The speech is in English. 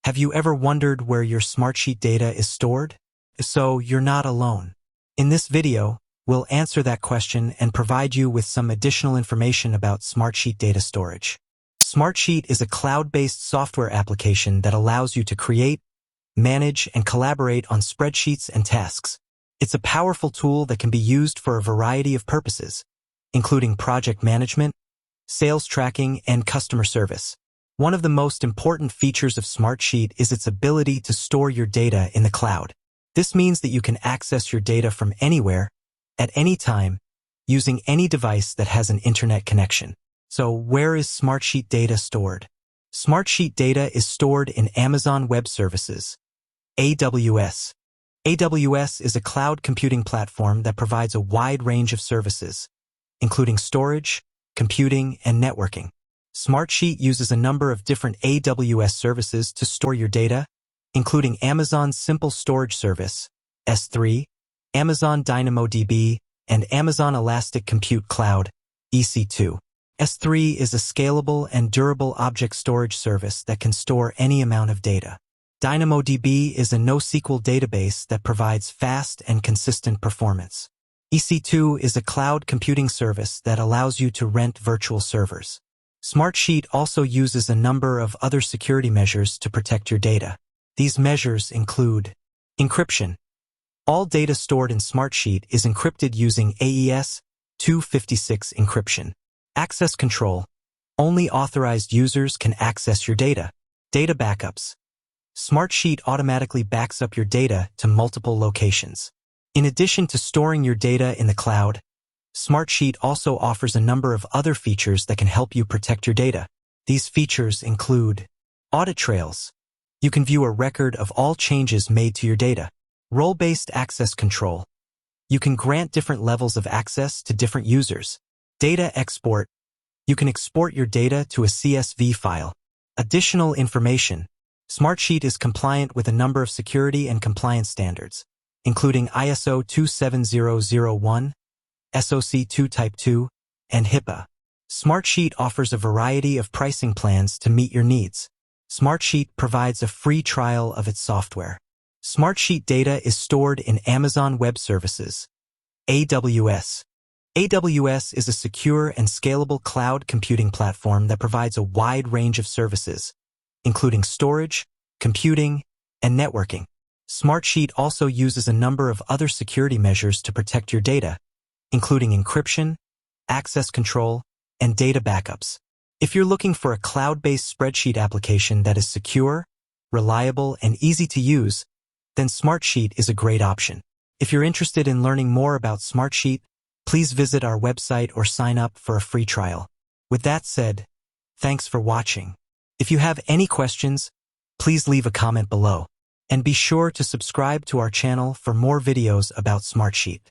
Have you ever wondered where your Smartsheet data is stored? So you're not alone. In this video, we'll answer that question and provide you with some additional information about Smartsheet data storage. Smartsheet is a cloud-based software application that allows you to create, manage, and collaborate on spreadsheets and tasks. It's a powerful tool that can be used for a variety of purposes, including project management, sales tracking, and customer service. One of the most important features of Smartsheet is its ability to store your data in the cloud. This means that you can access your data from anywhere, at any time, using any device that has an internet connection. So where is Smartsheet data stored? Smartsheet data is stored in Amazon Web Services, AWS. AWS is a cloud computing platform that provides a wide range of services, including storage, computing, and networking. Smartsheet uses a number of different AWS services to store your data, including Amazon's Simple Storage Service, S3, Amazon DynamoDB, and Amazon Elastic Compute Cloud, EC2. S3 is a scalable and durable object storage service that can store any amount of data. DynamoDB is a NoSQL database that provides fast and consistent performance. EC2 is a cloud computing service that allows you to rent virtual servers. Smartsheet also uses a number of other security measures to protect your data. These measures include encryption. All data stored in Smartsheet is encrypted using AES 256 encryption. Access control. Only authorized users can access your data. Data backups. Smartsheet automatically backs up your data to multiple locations. In addition to storing your data in the cloud, Smartsheet also offers a number of other features that can help you protect your data. These features include audit trails. You can view a record of all changes made to your data. Role-based access control. You can grant different levels of access to different users. Data export. You can export your data to a CSV file. Additional information. Smartsheet is compliant with a number of security and compliance standards, including ISO 27001, SOC 2 Type 2, and HIPAA. Smartsheet offers a variety of pricing plans to meet your needs. Smartsheet provides a free trial of its software. Smartsheet data is stored in Amazon Web Services, AWS. AWS is a secure and scalable cloud computing platform that provides a wide range of services, including storage, computing, and networking. Smartsheet also uses a number of other security measures to protect your data, including encryption, access control, and data backups. If you're looking for a cloud-based spreadsheet application that is secure, reliable, and easy to use, then Smartsheet is a great option. If you're interested in learning more about Smartsheet, please visit our website or sign up for a free trial. With that said, thanks for watching. If you have any questions, please leave a comment below. And be sure to subscribe to our channel for more videos about Smartsheet.